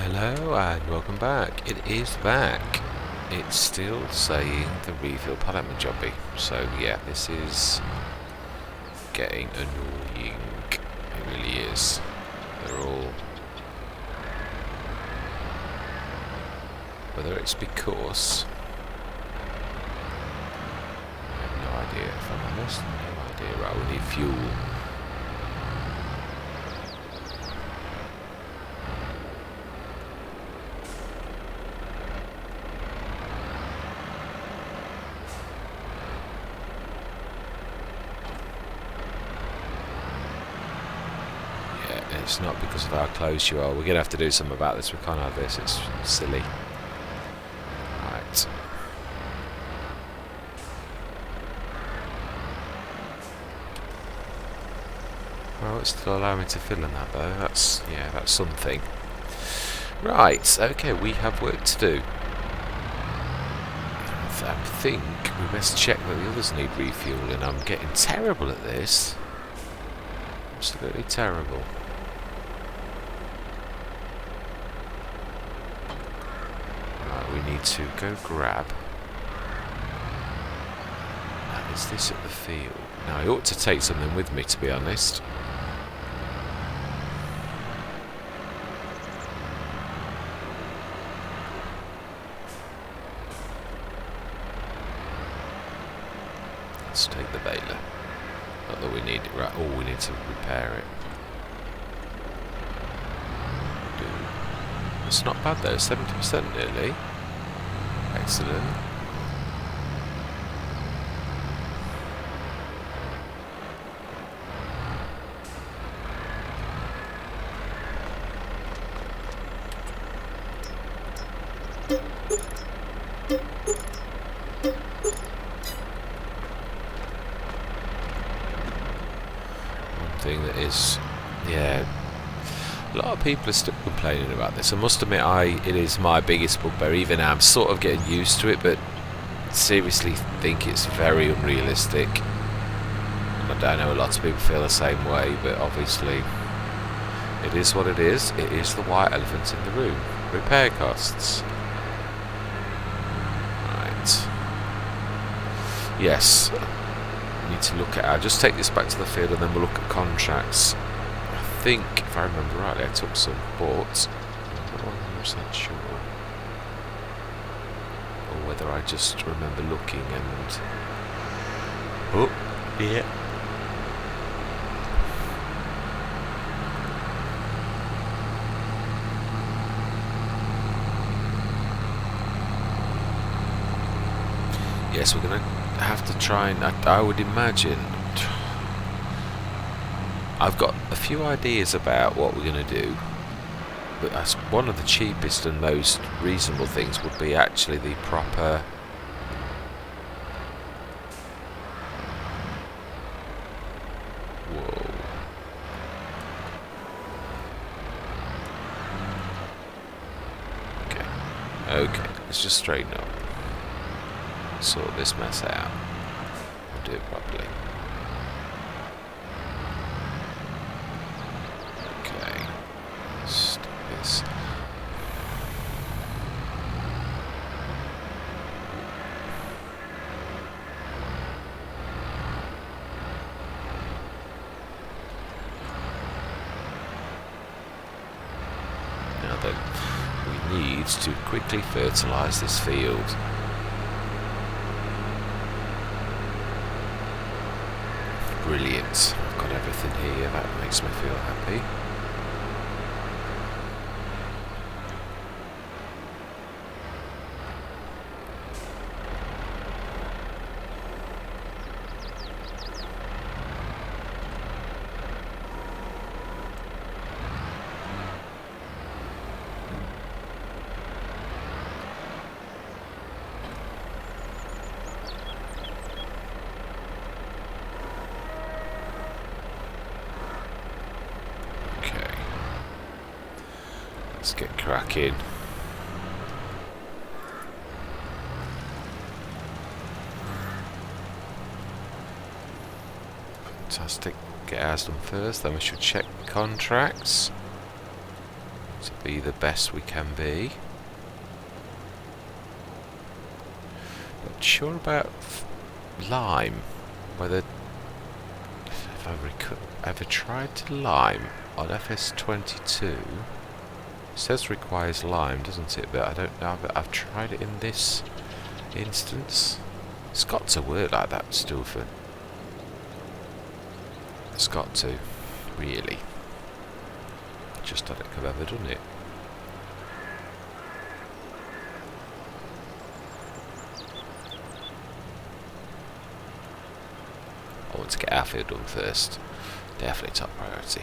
Hello and welcome back. It is back. It's still saying the refill pallet jobby. So yeah, this is getting annoying. It really is. They're all... Whether it's because... I have no idea, if I'm honest. No idea. Right, we need fuel. It's not because of how close you are. We're going to have to do something about this. We can't have this. It's silly. Right. Well, it's still allowing me to fill in that though. That's something. Right. Okay, we have work to do. I think we best check that the others need refueling. I'm getting terrible at this. Absolutely terrible. We need to go grab. Now, is this at the field? Now, I ought to take something with me, to be honest. Let's take the baler. Not that we need it, right? Oh, we need to repair it. It's not bad though, 70% nearly. Excellent. One thing that is, yeah, a lot of people are still complaining about this. I must admit, it is my biggest bugbear. Even now, I'm sort of getting used to it, but seriously think it's very unrealistic. And I don't know, a lot of people feel the same way, but obviously it is what it is. It is the white elephant in the room. Repair costs. Right. Yes. We need to look at... I'll just take this back to the field and then we'll look at contracts. I think, if I remember rightly, I took some, but I'm not 100% sure. Or whether I just remember looking and... Oh, yeah. Yes, we're going to have to try and... I would imagine... I've got a few ideas about what we're going to do, but that's one of the cheapest and most reasonable things would be actually the proper okay, let's just straighten up, sort this mess out and do it properly. This. Now then, we need to quickly fertilise this field. Brilliant. I've got everything here, that makes me feel happy. Let's get cracking. Fantastic. Get ours done first, then we should check the contracts. So be the best we can be. Not sure about lime, whether if I've ever tried to lime on FS22. It says requires lime, doesn't it? But I don't know, but I've tried it in this instance. It's got to work like that, Stufan. It's got to, really. Just don't think I've ever done it. I want to get our field done first. Definitely top priority.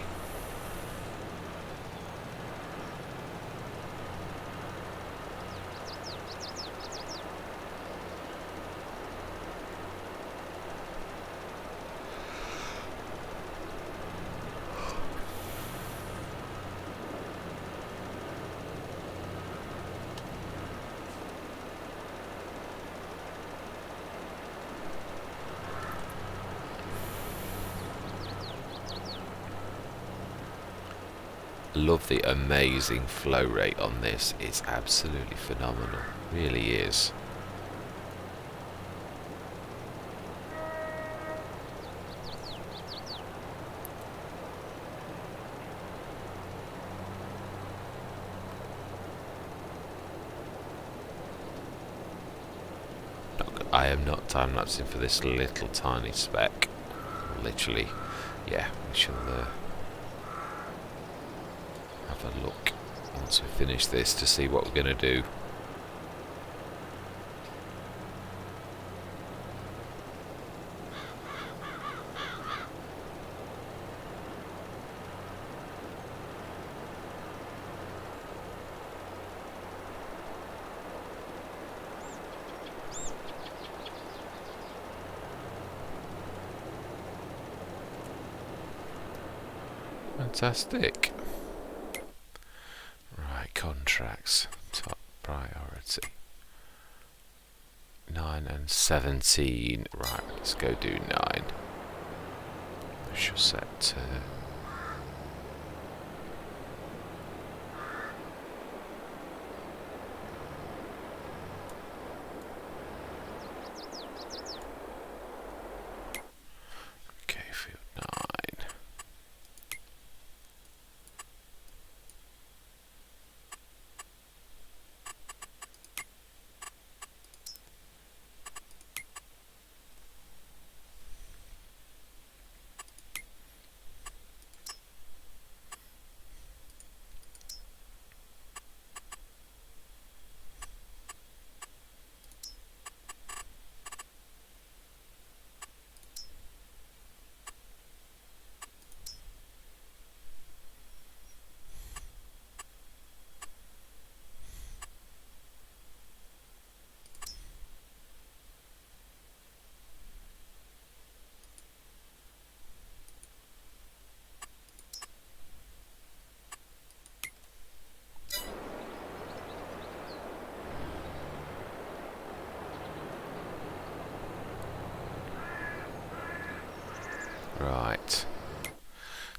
Love the amazing flow rate on this. It's absolutely phenomenal, really is. I am not time-lapsing for this little tiny speck. Literally, yeah, we shall have a look once we finish this to see what we're going to do. Fantastic. Right, contracts, top priority. 9 and 17. Right, let's go do 9. We shall set to... Okay, field 9. Right.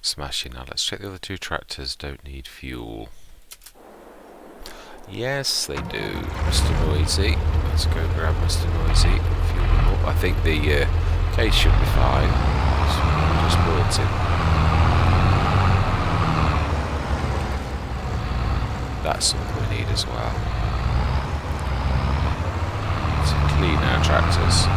Smashing. Now let's check the other two tractors don't need fuel. Yes, they do. Mr. Noisy. Let's go grab Mr. Noisy and fuel him up. I think the case should be fine. Just brought him. That's something we need as well. To clean our tractors.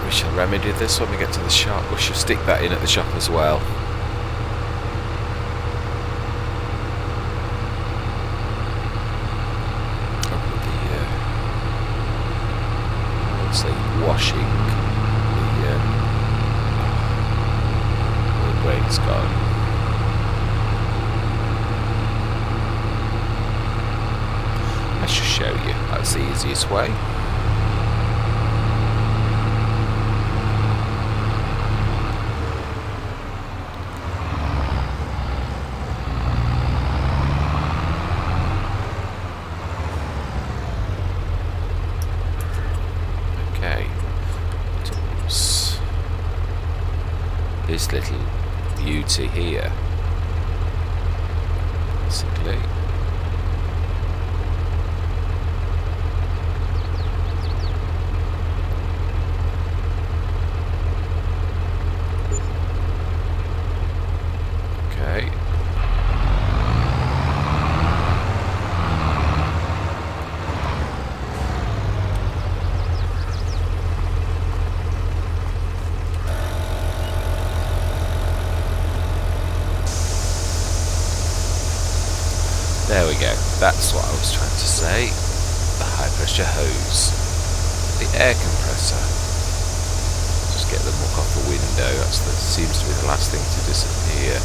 We shall remedy this when we get to the shop. We shall stick that in at the shop as well. I'll put the let's say washing the grain's gone. I shall show you. That's the easiest way. this little beauty here, basically. Okay. There we go, that's what I was trying to say. The high pressure hose. The air compressor. Just get the muck off the window, that seems to be the last thing to disappear.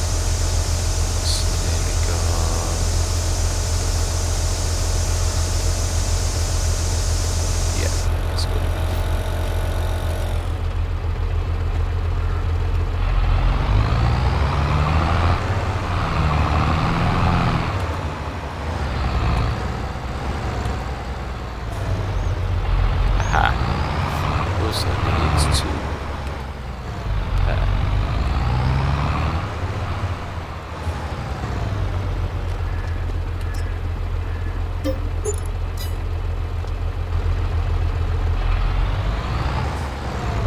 It's nearly gone. Yeah, that's good enough. Also needs to repair.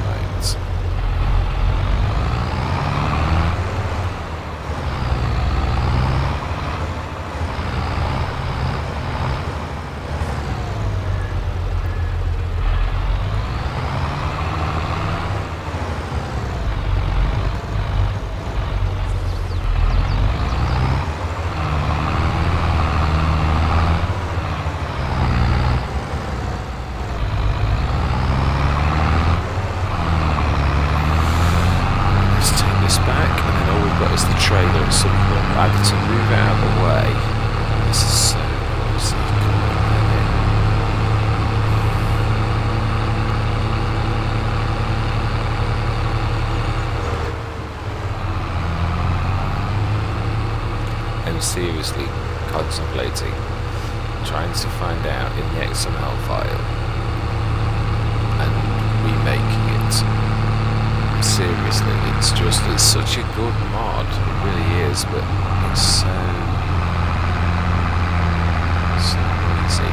Right. Trailer at some point, either to move out of the way. This is so noisy. I'm seriously contemplating trying to find out in the XML file and remaking it. Seriously, it's such a good mod, it really is, but it's so noisy.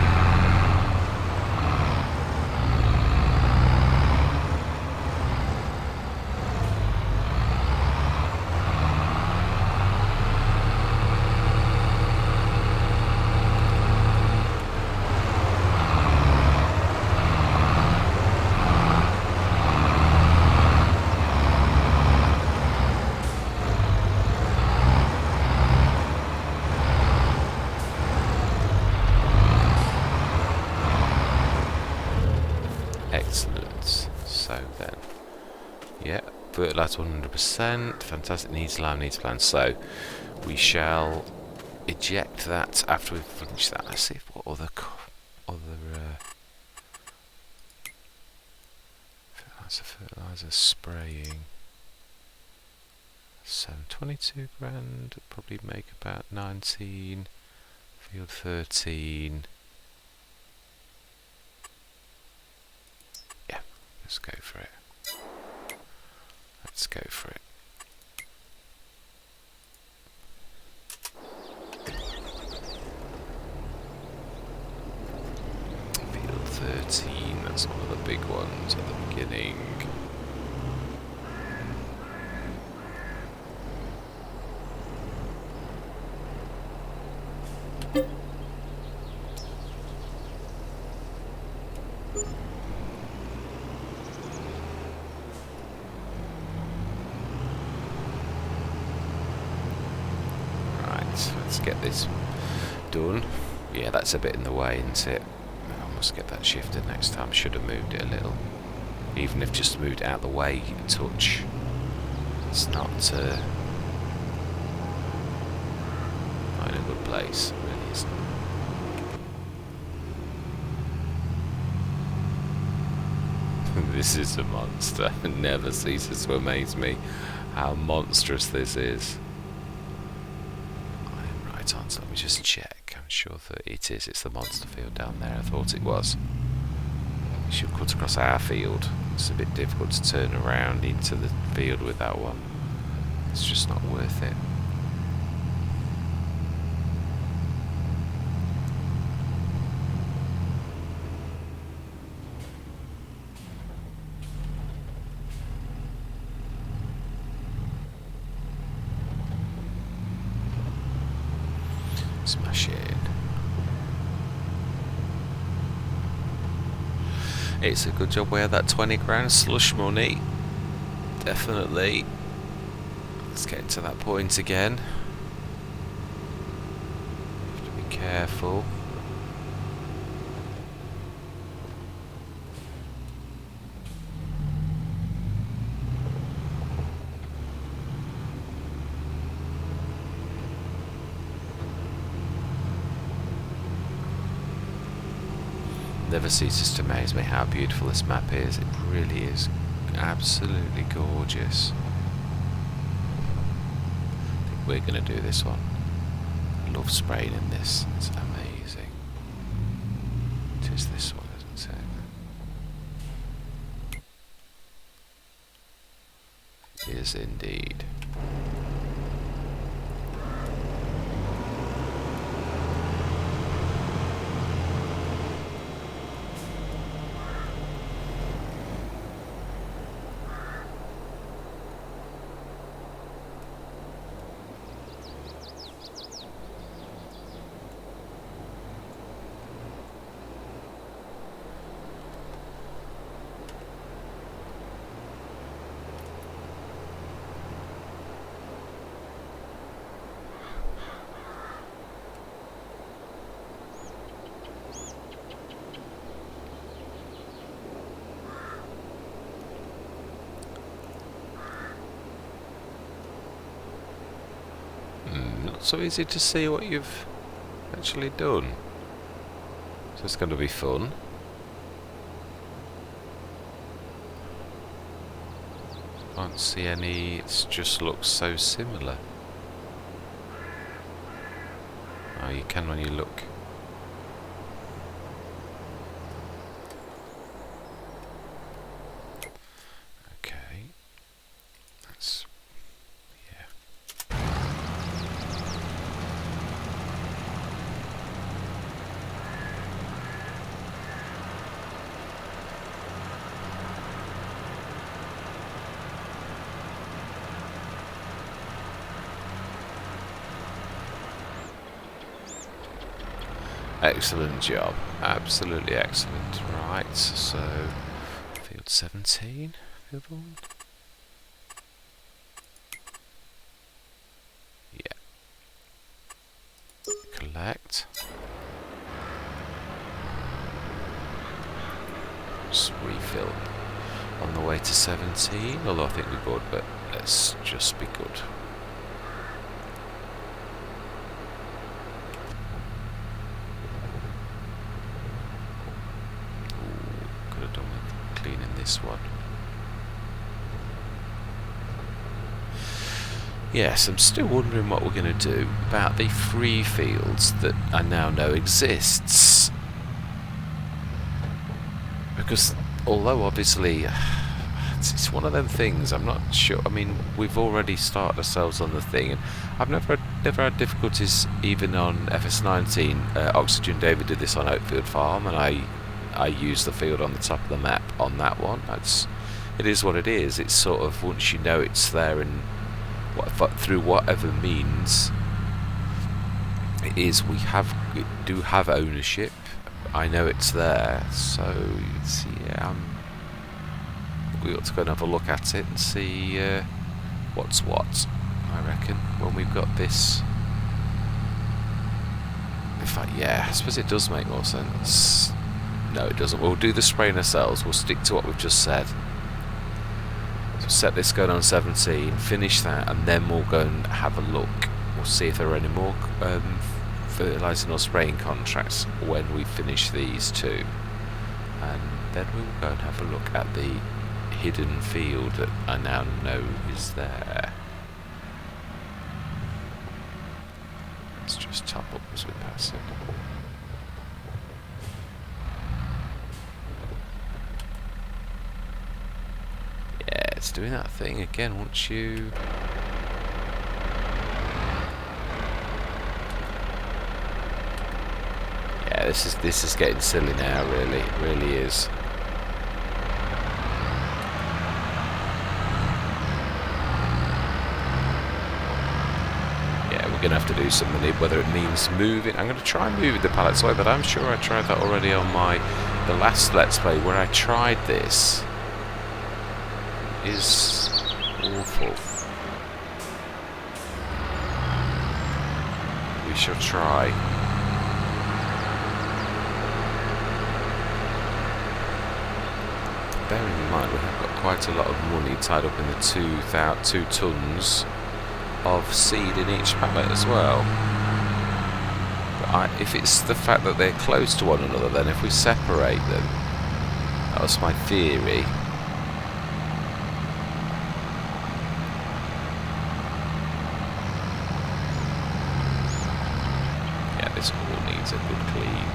Excellent. So then, yeah, fertilizer 100%. Fantastic. Needs lime, needs plan. So we shall eject that after we've finished that. Let's see what other fertilizer spraying. So 22 grand. Probably make about 19. Field 13. Let's go for it. Let's go for it. Field 13, that's one of the big ones at the beginning. Let's get this done. Yeah, that's a bit in the way, isn't it? I must get that shifted next time. Should have moved it a little. Even if just moved it out the way a touch. It's not in a good place. It really isn't. This is a monster. It never ceases to amaze me how monstrous this is. So let me just check. I'm sure that it is. It's the monster field down there. I thought it was. We should cut across our field. It's a bit difficult to turn around into the field with that one. It's just not worth it. Smash it in. It's a good job we had that 20 grand slush money. Definitely. Let's get to that point again. Have to be careful. Never ceases to amaze me how beautiful this map is. It really is absolutely gorgeous. I think we're going to do this one. I love spraying in this. It's amazing. It is this one, isn't it? It is indeed. Not so easy to see what you've actually done. So it's going to be fun. Can't see any, it just looks so similar. Oh, you can when you look. Okay. That's, yeah. Excellent job. Absolutely excellent. Right, so field 17, field 1. Yeah. Collect. Just refill on the way to 17, although I think we're good, but let's just be good. This one. Yes, I'm still wondering what we're going to do about the free fields that I now know exists. Because although obviously it's one of them things, I'm not sure. I mean, we've already started ourselves on the thing, and I've never had difficulties even on FS19. Oxygen David did this on Oakfield Farm, and I use the field on the top of the map on that one. It is what it is. It's sort of once you know it's there and through whatever means it is, we do have ownership. I know it's there, so it's, yeah, we ought to go and have a look at it and see what's what. I reckon when we've got this. In fact, yeah, I suppose it does make more sense. No, it doesn't. We'll do the spraying ourselves. We'll stick to what we've just said. So set this going on 17, finish that, and then we'll go and have a look. We'll see if there are any more fertilising or spraying contracts when we finish these two. And then we'll go and have a look at the hidden field that I now know is there. Let's just top up as we pass it. It's doing that thing again. Once you this is getting silly now. Really, it really is. Yeah, we're gonna have to do something. Whether it means moving, I'm gonna try moving the pallets away. But I'm sure I tried that already on the last Let's Play where I tried this. It is awful. We shall try. Bearing in mind we have got quite a lot of money tied up in the 2 tons of seed in each pallet as well. But if it's the fact that they're close to one another, then if we separate them, that was my theory. This all needs a good clean.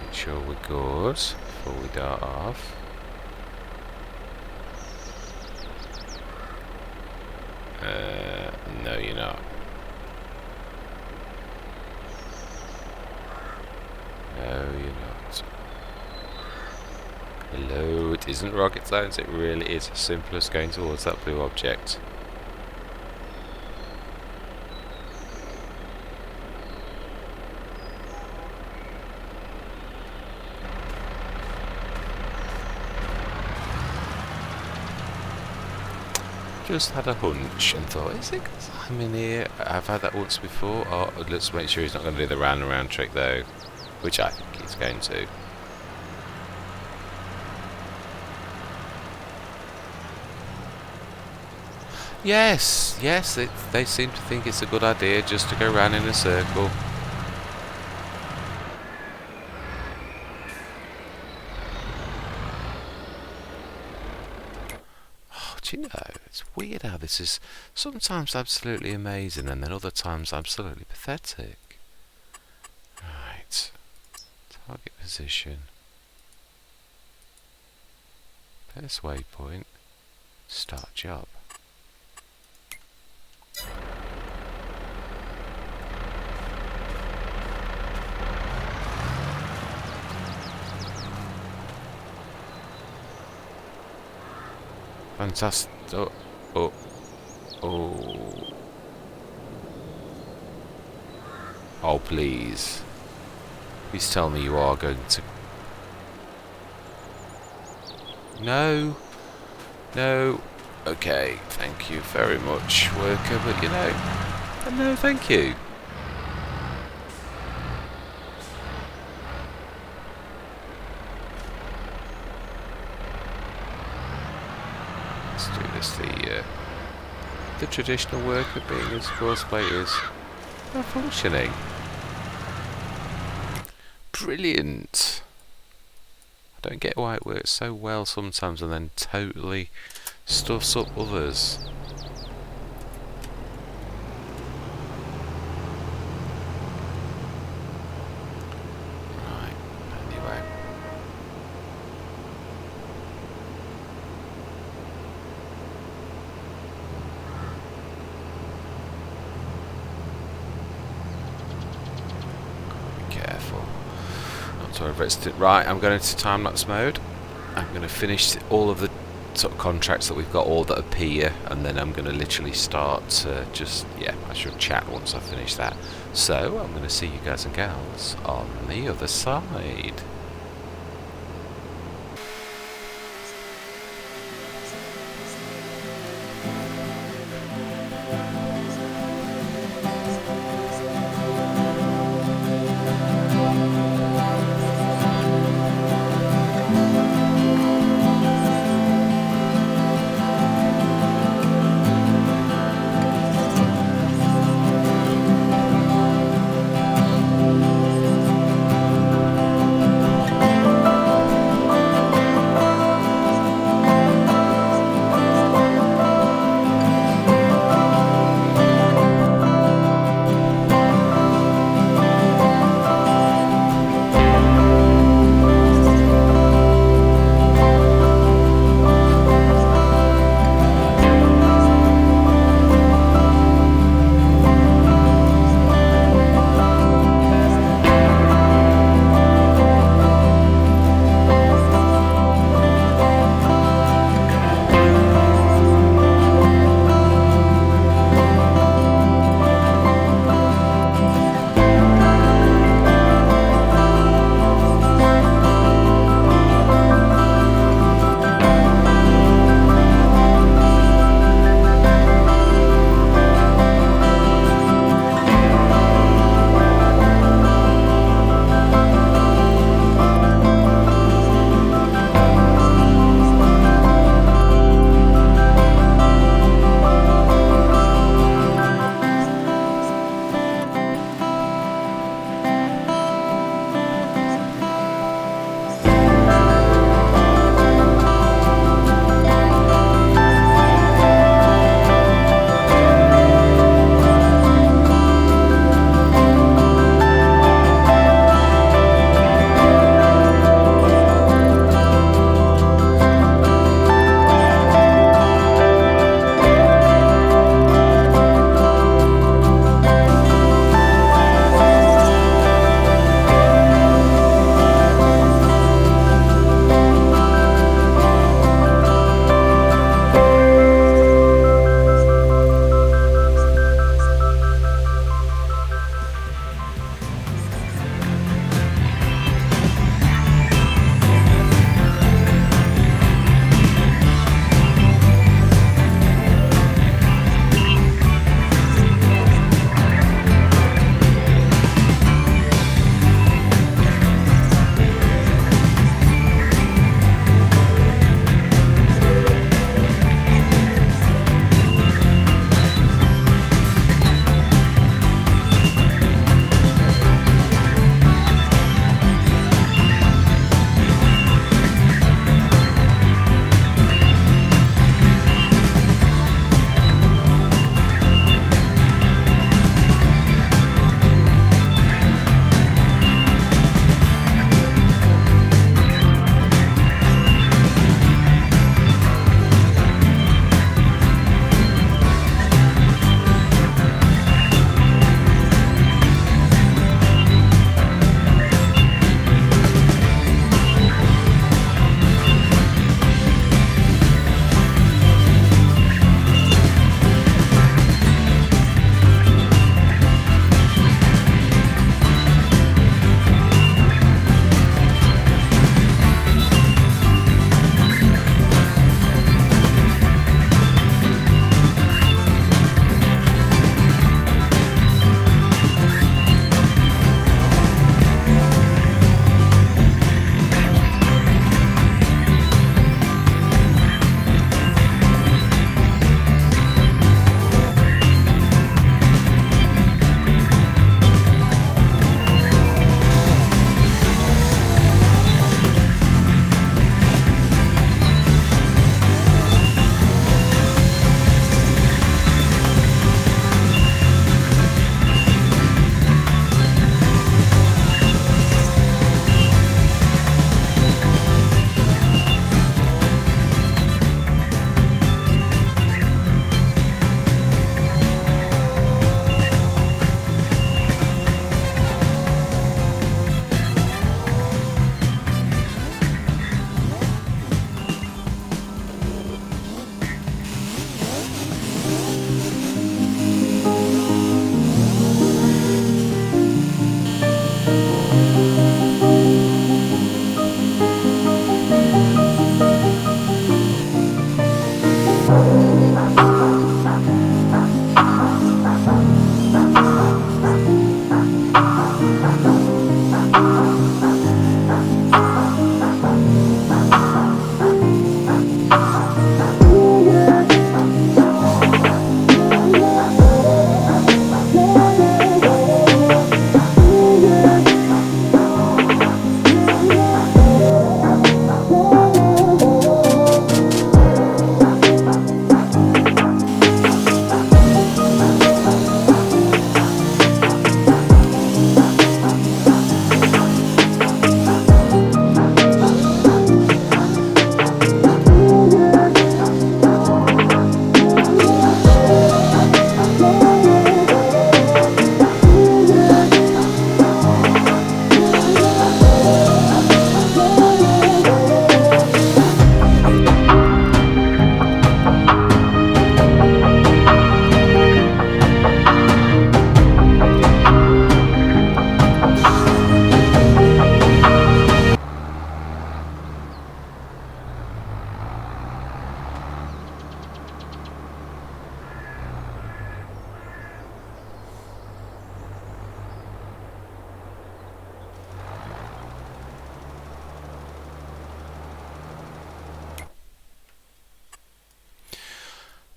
Make sure we're good before we dart off. No, you're not. No, you're not. Hello, it isn't rocket science, it really is as simple as going towards that blue object. Just had a hunch and thought, is it 'cause I'm in here? I've had that once before. Oh, let's make sure he's not going to do the round and round trick though, which I think he's going to. Yes, yes, they seem to think it's a good idea just to go round in a circle. You know, it's weird how this is sometimes absolutely amazing and then other times absolutely pathetic. Right, target position, first waypoint, start job. Fantastic. Oh. Oh, please. Please tell me you are going to... No. No. Okay, thank you very much, worker, but you know... No, thank you. Let's do this the traditional worker being as courseplate is malfunctioning. Brilliant. I don't get why it works so well sometimes and then totally stuffs up others. Right, anyway. So I've rested. Right, I'm going into time-lapse mode. I'm going to finish all of the sort of contracts that we've got, all that appear, and then I'm going to literally start I should chat once I finish that. So I'm going to see you guys and gals on the other side.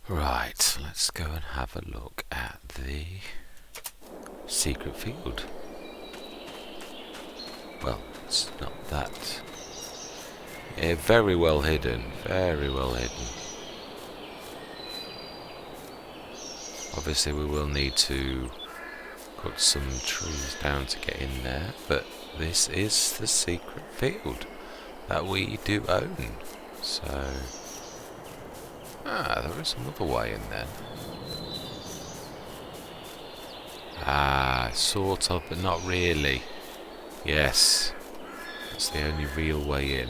Right, let's go and have a look at the secret field. Well, it's not that. Yeah, very well hidden, very well hidden. Obviously we will need to cut some trees down to get in there, but this is the secret field that we do own. So, there is another way in then. Sort of, but not really. Yes, that's the only real way in.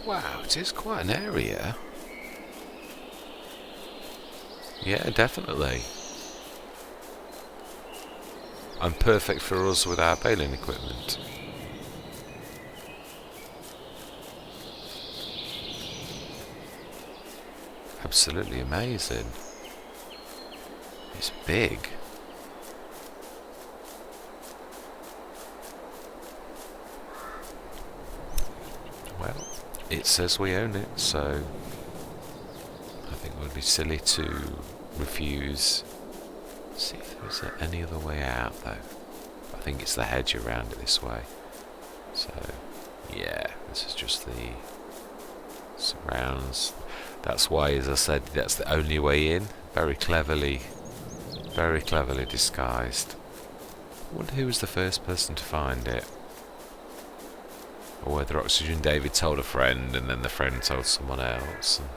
Wow, it is quite an area. Yeah, definitely. And perfect for us with our baling equipment. Absolutely amazing. It's big. Well, it says we own it, so I think it would be silly to refuse. See if there's any other way out though. I think it's the hedge around it this way. So yeah, this is just the surrounds. That's why, as I said, that's the only way in. Very cleverly disguised. I wonder who was the first person to find it. Or whether Oxygen David told a friend and then the friend told someone else. And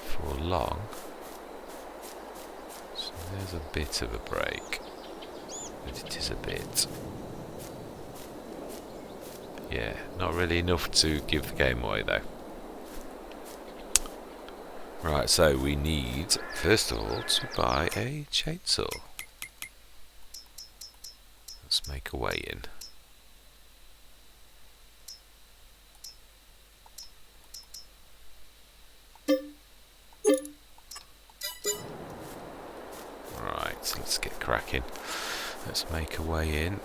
for long. So there's a bit of a break. But it is a bit. Yeah, not really enough to give the game away though. Right, so we need, first of all, to buy a chainsaw. Let's make a way in. Right, let's get cracking. Let's make a way in.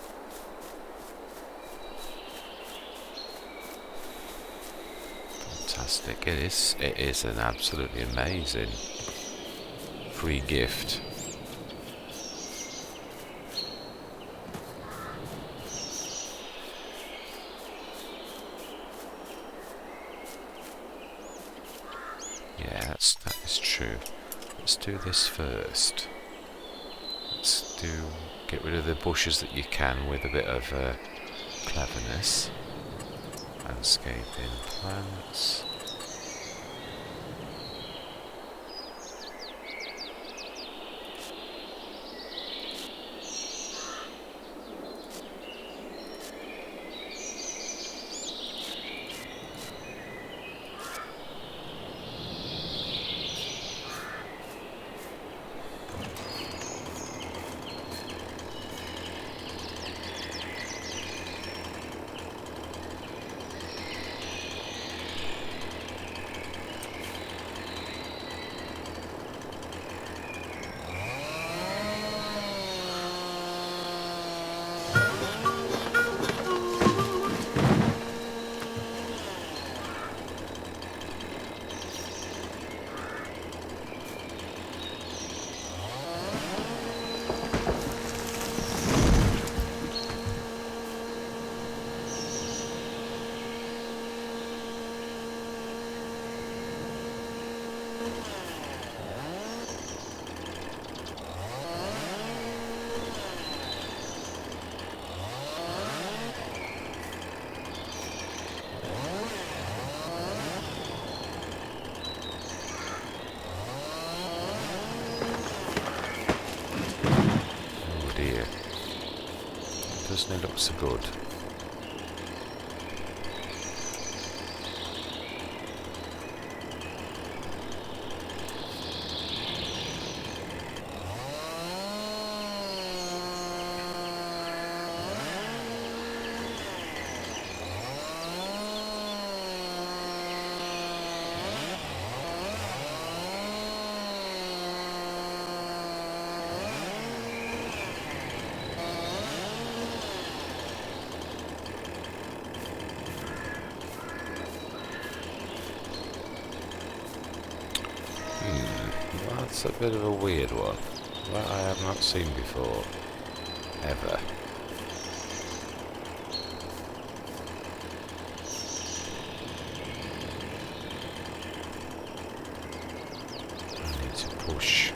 Fantastic. It is an absolutely amazing free gift. Yeah, that is true. Let's do this first. Let's get rid of the bushes that you can with a bit of cleverness. Landscaping plants. Doesn't it look so good? That's a bit of a weird one. That I have not seen before. Ever. I need to push.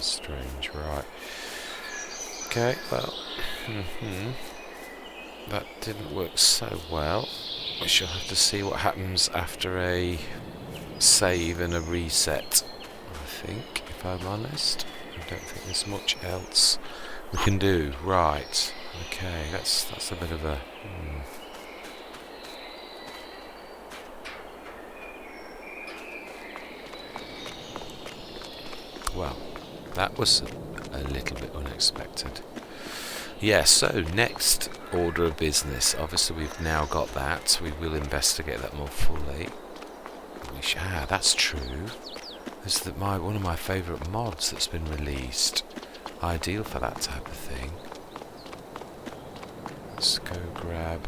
Strange, right. Okay, well, that didn't work so well. We shall have to see what happens after a save and a reset, I think, if I'm honest. I don't think there's much else we can do. Right, okay, that's a bit of a... Well, that was a little bit unexpected. Yeah, so next order of business. Obviously we've now got that. We will investigate that more fully. That's true. This is one of my favourite mods that's been released. Ideal for that type of thing. Let's go grab...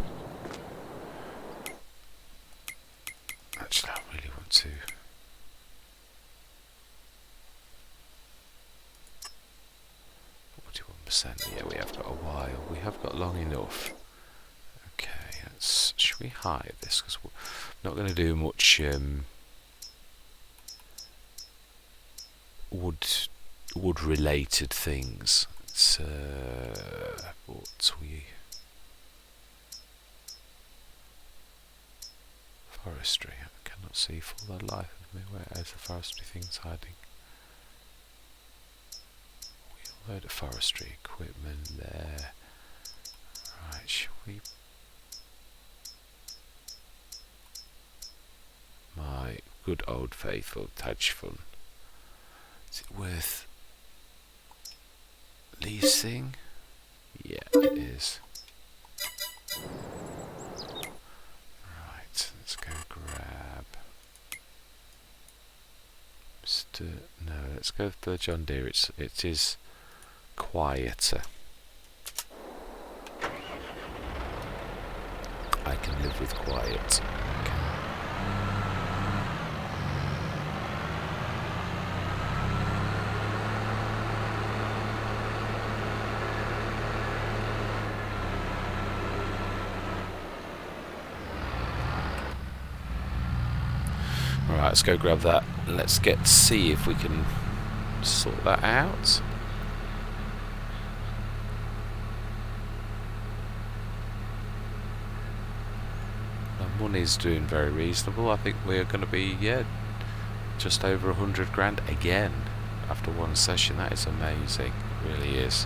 Actually, I really want to... Yeah, we have got a while. We have got long enough. Okay, should we hide this? Because we're not going to do much wood-related things. But we... Forestry. I cannot see for the life of me. Where is the forestry things hiding? Load of forestry equipment there. Right, shall we... My good old faithful touch fund. Is it worth leasing? Yeah, it is. Right, let's go grab... No, let's go for the John Deere. It is quieter. I can live with quiet. Okay. Alright, let's go grab that. Let's see if we can sort that out. Money's doing very reasonable. I think we're going to be, just over 100 grand again after one session. That is amazing. It really is.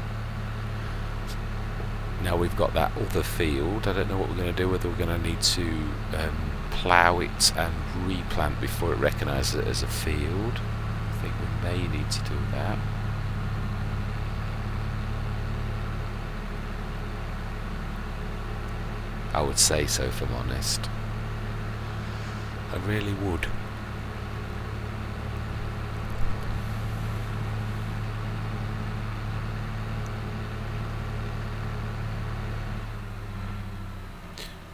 Now we've got that other field. I don't know what we're going to do, whether we're going to need to plough it and replant before it recognises it as a field. I think we may need to do that. I would say so, if I'm honest. I really would.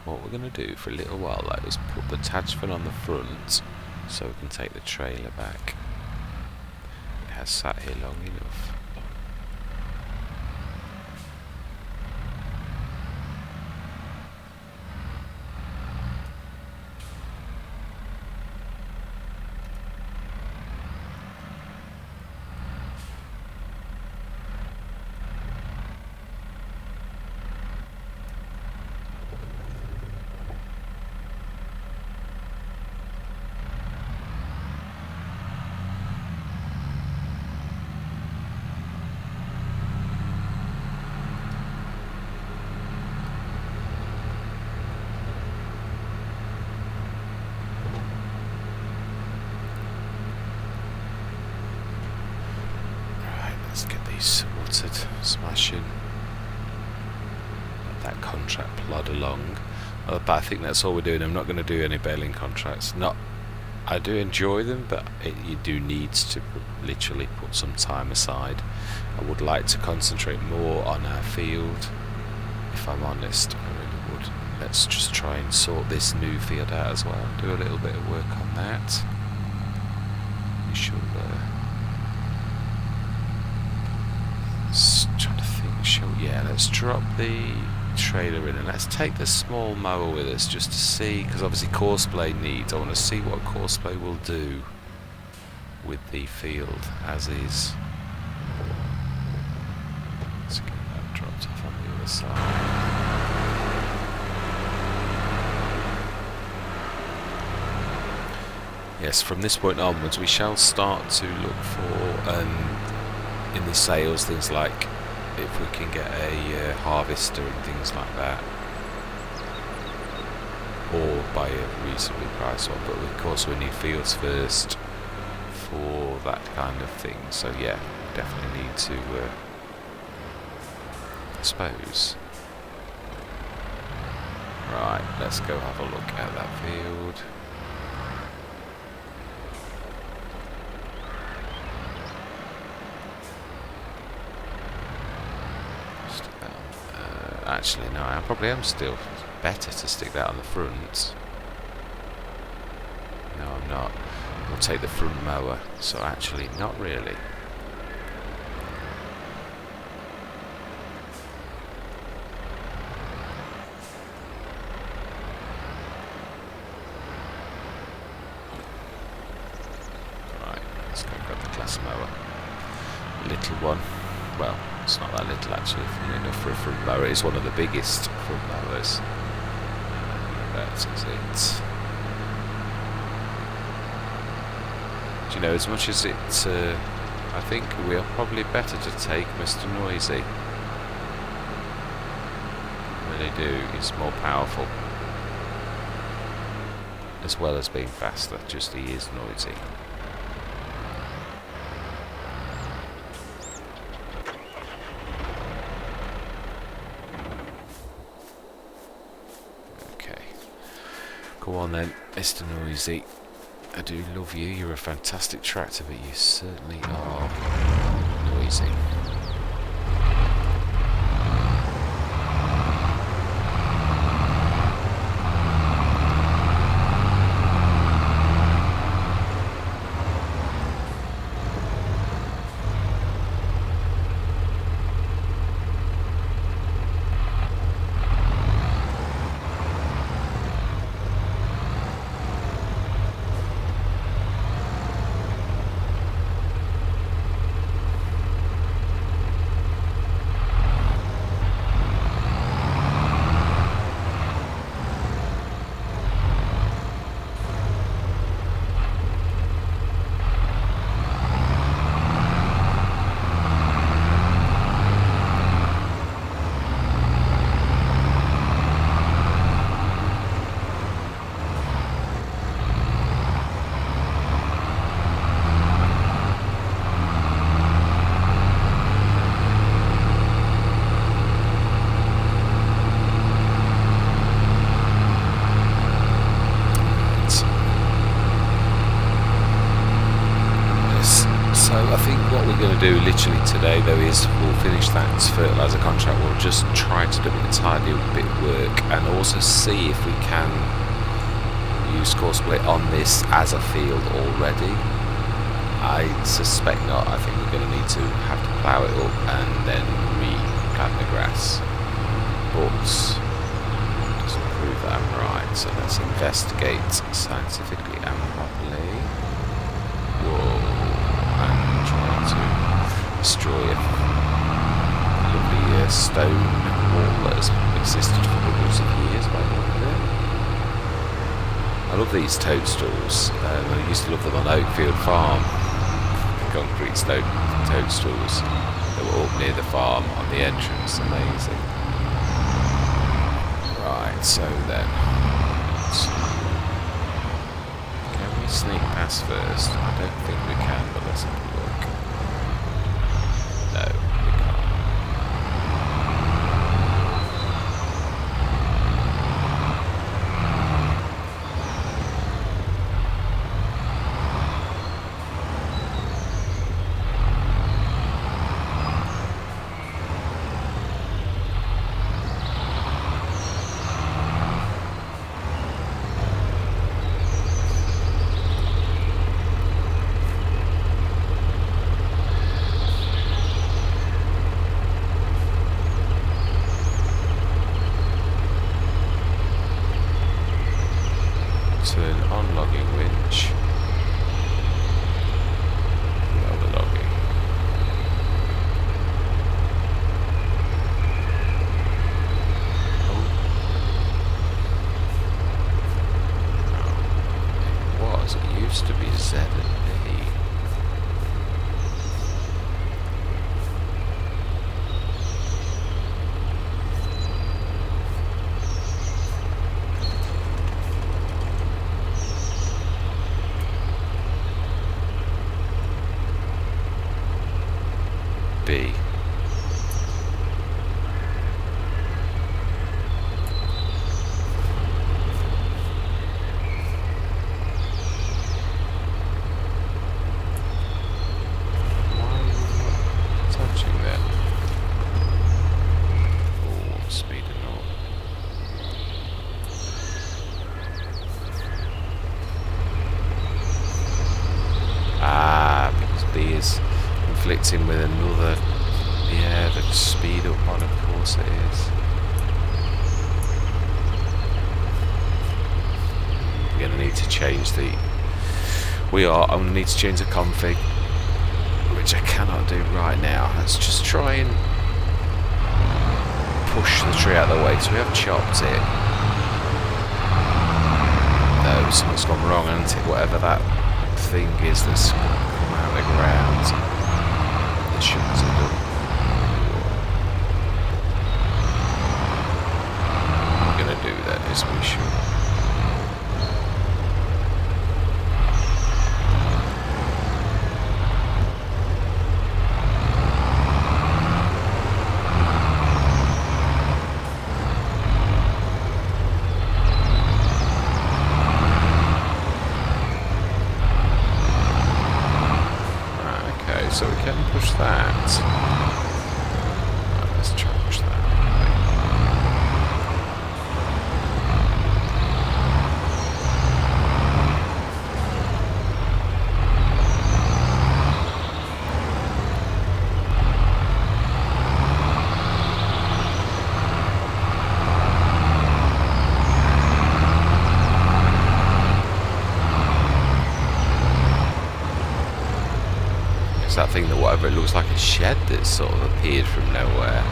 What we're going to do for a little while though is put the attachment on the front so we can take the trailer back. It has sat here long enough. Let's get these sorted. Smashing. Let that contract plod along. But I think that's all we're doing. I'm not going to do any baling contracts. I do enjoy them, but you do need to literally put some time aside. I would like to concentrate more on our field, if I'm honest. I really would. Let's just try and sort this new field out as well. Do a little bit of work on that. We should. Trying to think. Yeah, let's drop the trailer in and let's take the small mower with us just to see, because obviously Courseplay needs. I want to see what Courseplay will do with the field as is. Let's get that dropped off on the other side. Yes, from this point onwards we shall start to look for in the sales things like if we can get a harvester and things like that, or buy a reasonably priced one, but of course we need fields first for that kind of thing. So yeah, definitely need to I suppose. Right, let's go have a look at that field. Actually, no, I probably am still better to stick that on the front. No, I'm not. We'll take the front mower. So actually, not really. Right, let's go grab the class mower. Little one. Well, it's not that little actually, funny enough, for a front mower. It's one of the biggest front mowers. That is it. Do you know, as much as it, I think we are probably better to take Mr. Noisy. I really do. He's more powerful. As well as being faster, just he is noisy. Go on then, Mr. Noisy. I do love you. You're a fantastic tractor, but you certainly are noisy. Do literally today though is we'll finish that fertiliser contract. We'll just try to do a tiny bit of work and also see if we can use Courseplay on this as a field already. I suspect not. I think we're going to need to have to plough it up and then replant the grass, but it doesn't prove that I'm right. So let's investigate scientifically and properly. Whoa, and try to destroy a lovely stone wall that has existed for hundreds of years by the look of it. I love these toadstools. I used to love them on Oakfield Farm. The concrete stone toadstools that were up near the farm on the entrance. Amazing. Right, so then. Can we sneak past first? I don't think we can, but let's have a look. No, we can't. Turn on logging winch. Well, the logging. Oh. Oh. It used to be Z and B. B. Conflicting with another. Yeah, the speed up one, of course it is. We're going to need to change the. I'm going to need to change the config, which I cannot do right now. Let's just try and push the tree out of the way. So we have chopped it. No, something's gone wrong, hasn't it? Whatever that thing is that's come out of the ground. Shouldn't have done. What we're going to do then is we should. So we can push that. Right, let's try and push that. That thing that whatever it looks like a shed that sort of appeared from nowhere.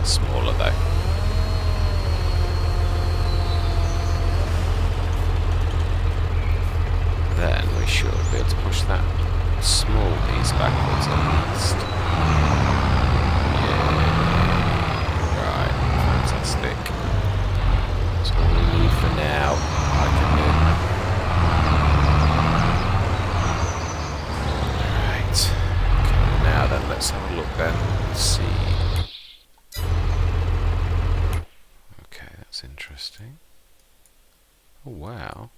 Smaller though. Then we should be able to push that small piece backwards at least. Yeah. Right, fantastic. That's all we need for now. I can do. Alright. Okay, now then let's have a look then. Let's see. Interesting. Oh wow.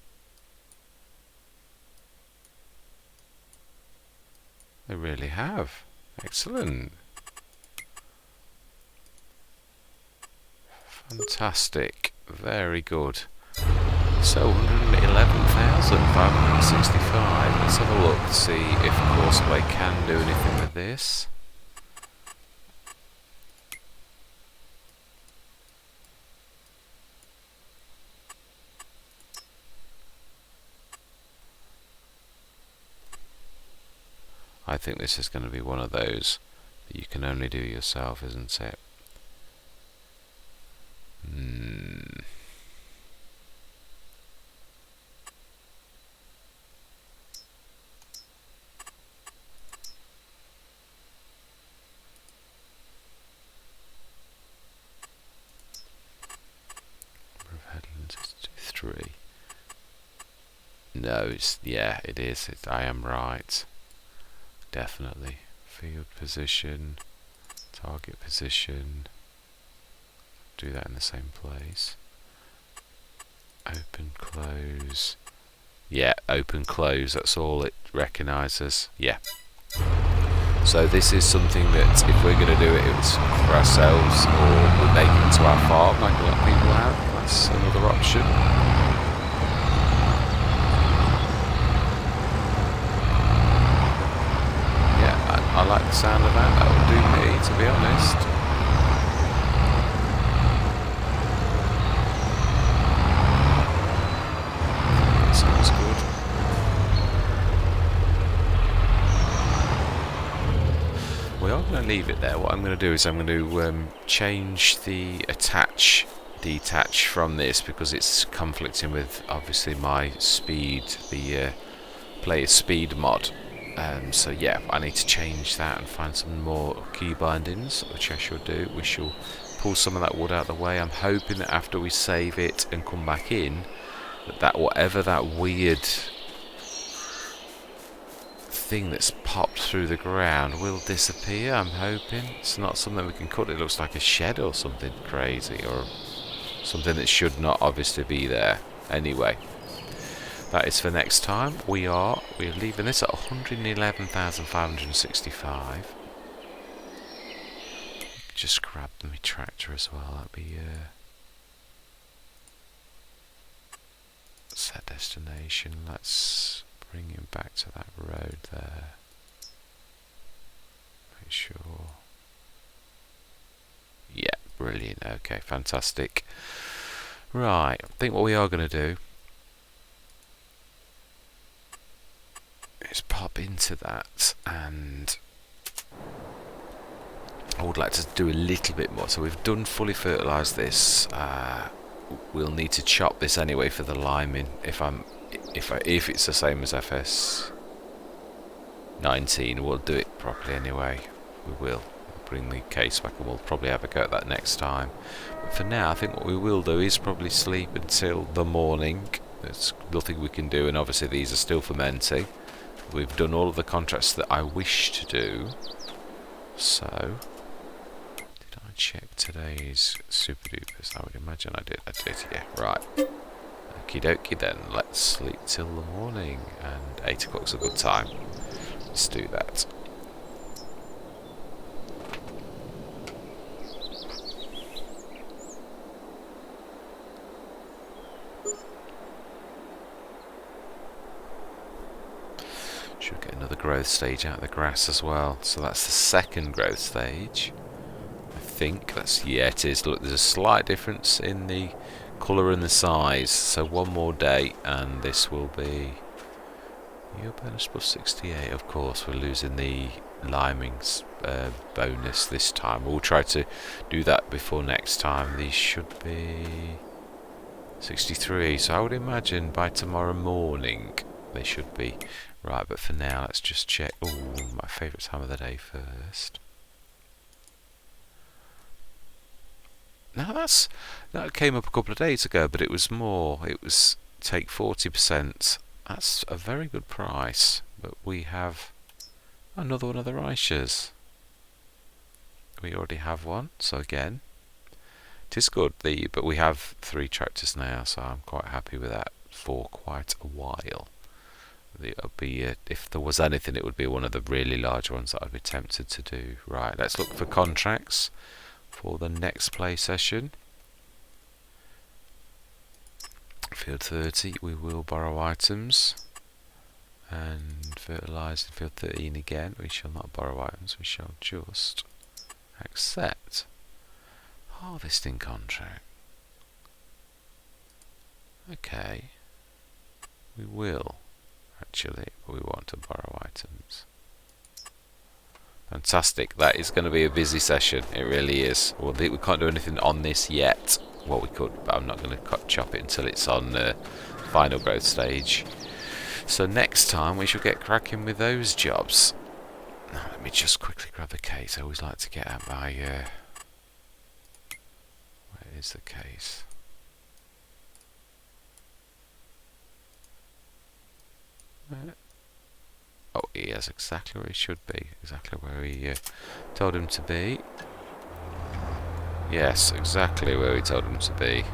They really have. Excellent. Fantastic. Very good. So 111,565. Let's have a look to see if Courseplay can do anything with this. I think this is going to be one of those that you can only do yourself, isn't it? Number of headlands is 3. No, it's, yeah, it is. I am right. Definitely. Field position, target position. Do that in the same place. Open, close. Yeah, open, close. That's all it recognises. Yeah. So this is something that if we're going to do it, it's for ourselves, or we make it into our farm like a lot of people have. That's another option. Yeah, I like the sound of that. That will do me, to be honest. Sounds good. We are going to leave it there. What I'm going to do is I'm going to change the attach detach from this because it's conflicting with obviously my speed, the player speed mod. So yeah, I need to change that and find some more key bindings, which I shall do. We shall pull some of that wood out of the way. I'm hoping that after we save it and come back in, that whatever that weird thing that's popped through the ground will disappear. I'm hoping it's not something we can cut. It looks like a shed or something crazy, or something that should not obviously be there. Anyway, that is for next time. We're leaving this at 111,565. Just grab my tractor as well. That'd be set destination. Let's bring him back to that road there. Make sure. Yeah, brilliant. Okay, fantastic. Right, I think what we are going to do is pop into that, and I would like to do a little bit more. So we've done fully fertilise this. We'll need to chop this anyway for the liming. If it's the same as FS 19, we'll do it properly anyway. We will bring the case back and we'll probably have a go at that next time. But for now, I think what we will do is probably sleep until the morning. There's nothing we can do, and obviously these are still fermenting. We've done all of the contracts that I wish to do. So, did I check today's super dupers? I would imagine I did. Yeah. Right. Okie dokie then. Let's sleep till the morning, and 8 o'clock's a good time. Let's do that. Should get another growth stage out of the grass as well. So that's the second growth stage. I think that's, yeah, it is. Look, there's a slight difference in the colour and the size. So one more day and this will be your bonus plus 68. Of course, we're losing the liming bonus this time. We'll try to do that before next time. These should be 63. So I would imagine by tomorrow morning they should be. Right, but for now, let's just check. Oh, my favourite time of the day first. Now that came up a couple of days ago, but it was more. It was take 40%. That's a very good price. But we have another one of the Reichers. We already have one, so again, it is good. But we have 3 tractors now, so I'm quite happy with that for quite a while. It'll be, if there was anything, it would be one of the really large ones that I'd be tempted to do. Right, let's look for contracts for the next play session. Field 30, we will borrow items. And fertilise in field 13 again. We shall not borrow items, we shall just accept. Harvesting contract. Okay. We will. Actually, but we want to borrow items. Fantastic. That is going to be a busy session. It really is. Well, we can't do anything on this yet. Well, we could, but I'm not going to chop it until it's on final growth stage. So next time we shall get cracking with those jobs. Now, let me just quickly grab the case. I always like to get out my... where is the case? Oh, he is exactly where he should be. Exactly where he told him to be. Yes, exactly where he told him to be.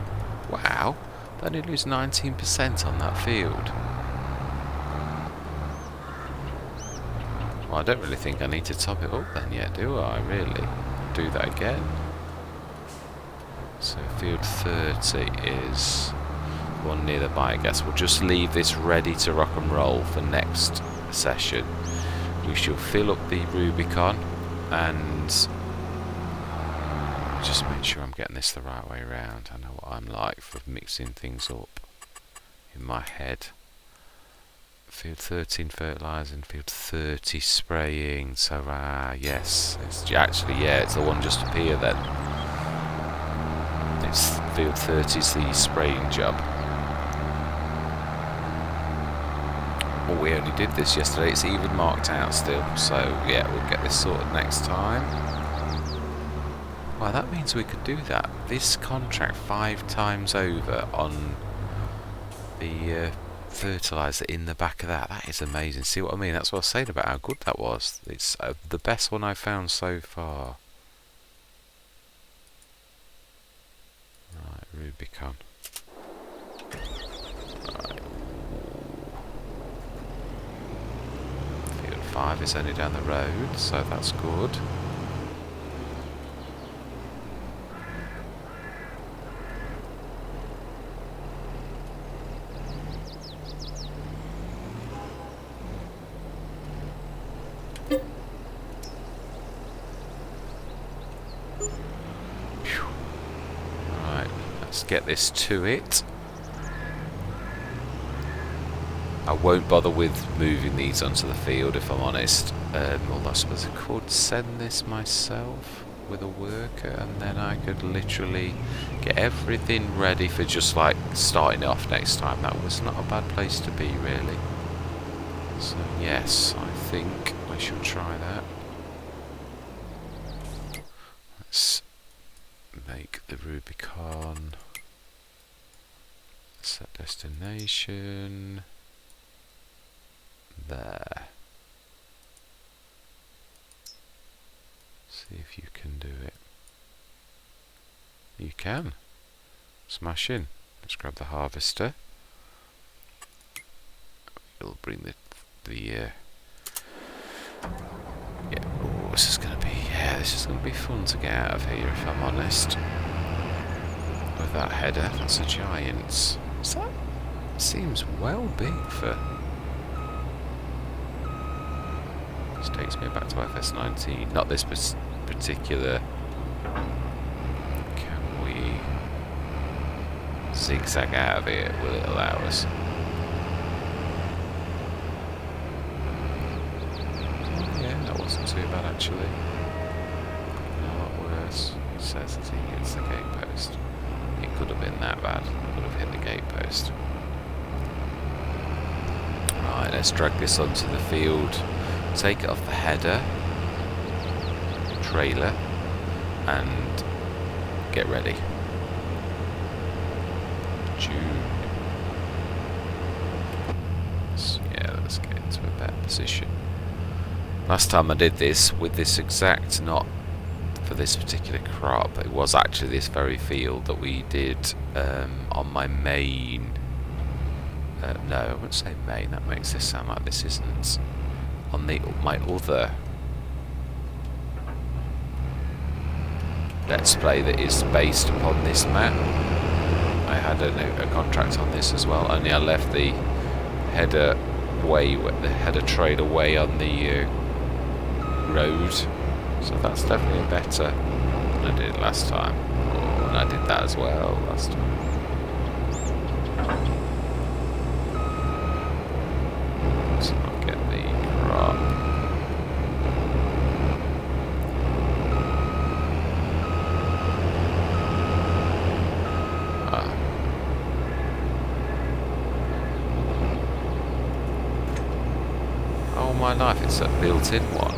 Wow. They only lose 19% on that field. Well, I don't really think I need to top it up then yet, do I? Really? Do that again. So field 30 is one near the biogas. We'll just leave this ready to rock and roll for next session. We shall fill up the Rubicon and just make sure I'm getting this the right way around. I know what I'm like for mixing things up in my head. Field 13 fertilising, field 30 spraying. So yes, it's actually, yeah, it's the one just up here then. It's field 30's the spraying job. Well, we only did this yesterday. It's even marked out still. So yeah, we'll get this sorted next time. Well, that means we could do that. This contract 5 times over on the fertiliser in the back of that. That is amazing. See what I mean? That's what I was saying about how good that was. It's the best one I've found so far. Right, Rubicon. Right. Field 5 is only down the road, so that's good. Get this to it. I won't bother with moving these onto the field if I'm honest. Although I suppose I could send this myself with a worker and then I could literally get everything ready for just like starting off next time. That was not a bad place to be really. So yes, I think I should try that. Let's make the Rubicon. Set destination there. See if you can do it. You can. Smash in. Let's grab the harvester. It'll bring the yeah. Oh, this is gonna be fun to get out of here if I'm honest. With that header, that's a giant. So that seems well big for. This takes me back to FS19. Not this particular. Can we zigzag out of it? Will it allow us? Yeah, that wasn't too bad actually. A lot worse. It says that he hits the gatepost. It could have been that bad. It could have hit the gatepost. Right, let's drag this onto the field. Take it off the header, trailer, and get ready. June. Yeah, let's get into a better position. Last time I did this with this exact knot for this particular crop, it was actually this very field that we did on my main. No, I wouldn't say main. That makes this sound like this isn't. On my other Let's Play that is based upon this map. I had a contract on this as well. Only I left the header trailer way on the road. So that's definitely better than I did last time. Oh, and I did that as well last time. Let's not get the crop. Oh my life, it's a built-in one.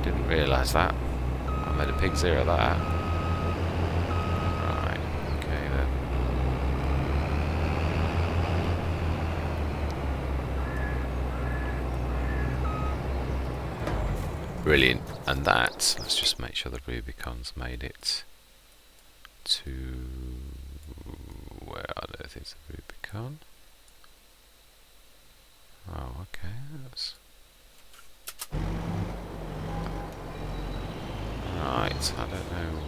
Didn't realise that. I made a pig zero of that. Right, okay then. Brilliant. And that, let's just make sure the Rubicon's made it to where, I There's a Rubicon. Oh, okay. That's right. I don't know.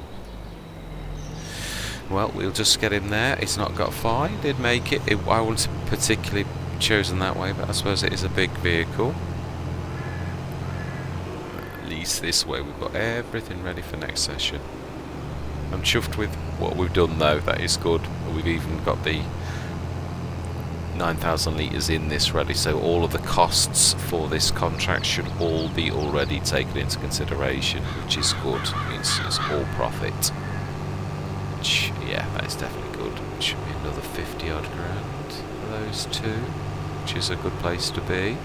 Well, we'll just get him there. It's not got far. He did make it. I wasn't particularly chosen that way, but I suppose it is a big vehicle. At least this way we've got everything ready for next session. I'm chuffed with what we've done though. That is good. We've even got the 9,000 litres in this ready, so all of the costs for this contract should all be already taken into consideration, which is good. It's all profit. Which, yeah, that is definitely good. It should be another 50 odd grand for those two, which is a good place to be.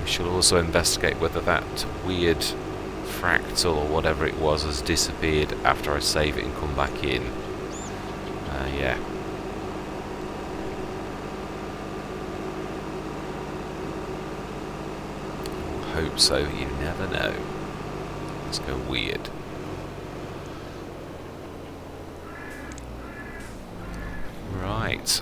We shall also investigate whether that weird fractal or whatever it was has disappeared after I save it and come back in. Yeah. Hope so, you never know. Let's go weird. Right.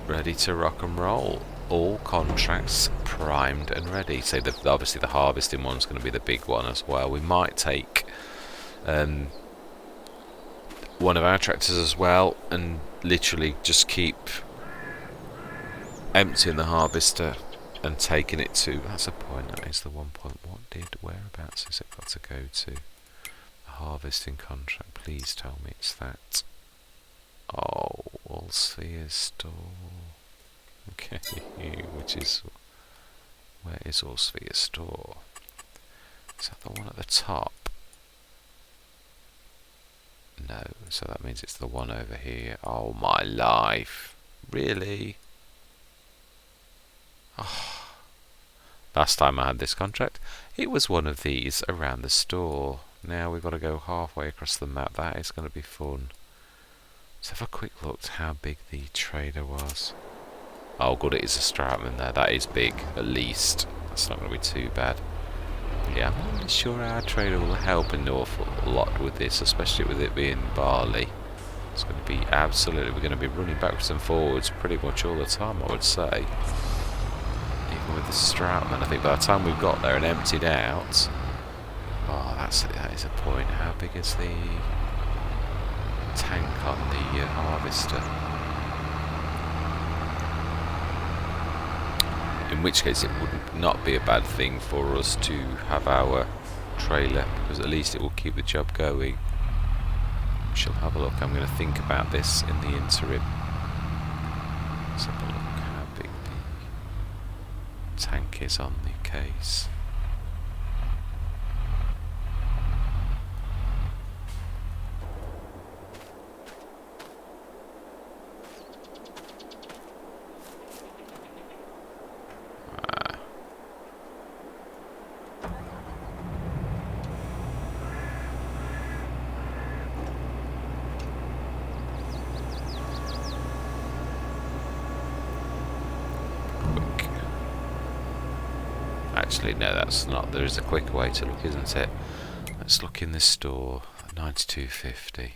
Ready to rock and roll. All contracts primed and ready. So obviously the harvesting one's going to be the big one as well. We might take one of our tractors as well and literally just keep emptying the harvester and taking it to, that's a point, that is the 1 point. Whereabouts is it got to go to? The harvesting contract, please tell me it's that. Oh, Allsphere store. Okay, which is, where is Allsphere store? Is that the one at the top? No, so that means it's the one over here. Oh my life. Really? Oh. Last time I had this contract, it was one of these around the store. Now we've got to go halfway across the map. That is going to be fun. Let's have a quick look at how big the trader was. Oh good, it is a Stratman there. That is big, at least. That's not going to be too bad. Yeah, I'm not really sure our trader will help an awful lot with this, especially with it being barley. It's going to be absolutely, we're going to be running backwards and forwards pretty much all the time, I would say. Even with the Stratman, I think by the time we've got there and emptied out, oh, that is a point. How big is the tank on the harvester? In which case it would not be a bad thing for us to have our trailer, because at least it will keep the job going. We shall have a look. I'm going to think about this in the interim. Let's have a look how big the tank is on the case. Actually, no, that's not. There is a quicker way to look, isn't it? Let's look in this store. 92.50.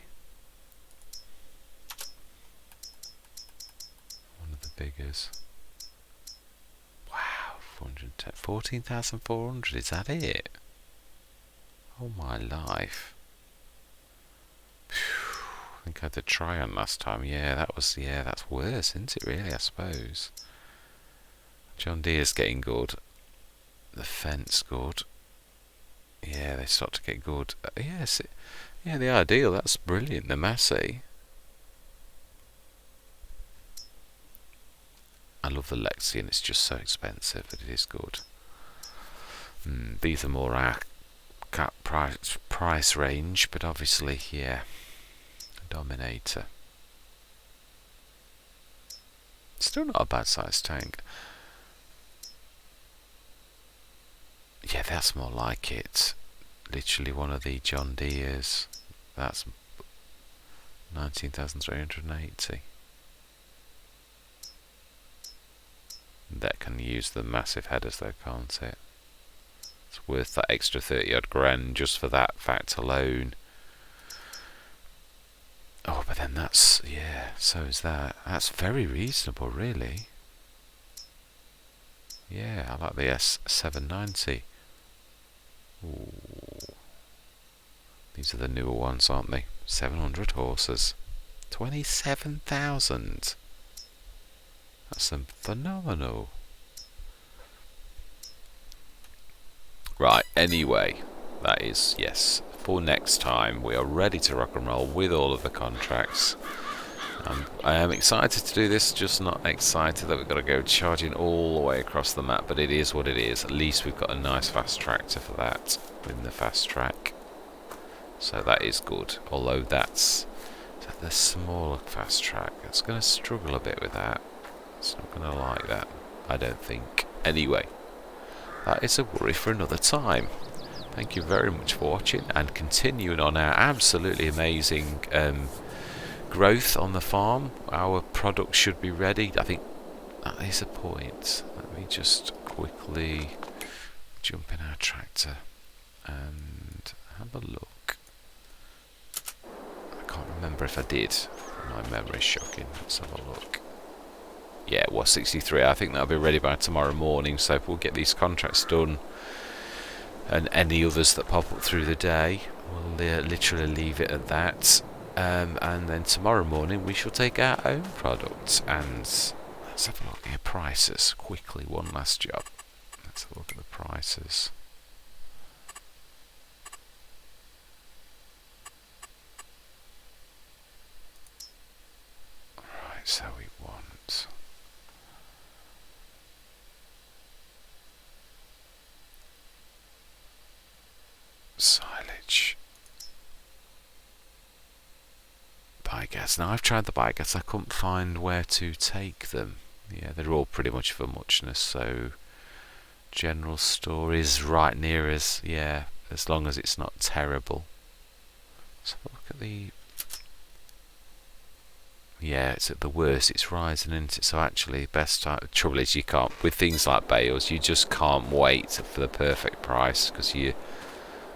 One of the biggers. Wow, 410. 14,400. Is that it? Oh my life. Phew, I think I had the Tryon last time. Yeah, that was. Yeah, that's worse, isn't it? Really, I suppose. John Deere's getting good. The fence good. Yeah, they start to get good. Yes, yeah, the ideal. That's brilliant. The Massey. I love the Lexion. It's just so expensive, but it is good. These are more our price range, but obviously, yeah, Dominator. Still not a bad sized tank. Yeah, that's more like it. Literally one of the John Deere's. That's 19,380. That can use the massive headers though, can't it? It's worth that extra 30 odd grand just for that fact alone. Oh, but then That's, yeah, so is that. That's very reasonable, really. Yeah, I like the S790. Ooh. These are the newer ones, aren't they? 700 horses. 27,000. That's phenomenal. Right, anyway, that is, yes, for next time. We are ready to rock and roll with all of the contracts. I am excited to do this, just not excited that we've got to go charging all the way across the map, but it is what it is. At least we've got a nice fast tractor for that in the fast track. So that is good, although that's the smaller fast track. It's going to struggle a bit with that. It's not going to like that, I don't think. Anyway, that is a worry for another time. Thank you very much for watching, and continuing on our absolutely amazing growth on the farm. Our product should be ready. I think that is a point. Let me just quickly jump in our tractor and have a look. I can't remember if I did. My memory's shocking. Let's have a look. Yeah, it was 63. I think that'll be ready by tomorrow morning, so we'll get these contracts done, and any others that pop up through the day, we'll literally leave it at that. And then tomorrow morning we shall take our own product, and let's have a look at prices quickly. One last job. Let's have a look at the prices. Right, so we want silage. Biogas. Now I've tried the biogas, I couldn't find where to take them. Yeah, they're all pretty much for muchness, so general store is right near us, yeah, as long as it's not terrible. Let's have a look at the... Yeah, it's at the worst, it's rising, isn't it? So actually, best time... The trouble is you can't, with things like bales, you just can't wait for the perfect price, because you...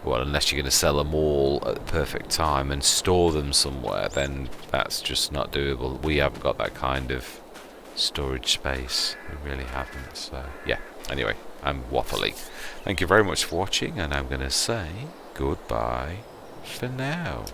Well, unless you're going to sell them all at the perfect time and store them somewhere, then that's just not doable. We haven't got that kind of storage space. We really haven't. So, yeah. Anyway, I'm waffly. Thank you very much for watching, and I'm going to say goodbye for now.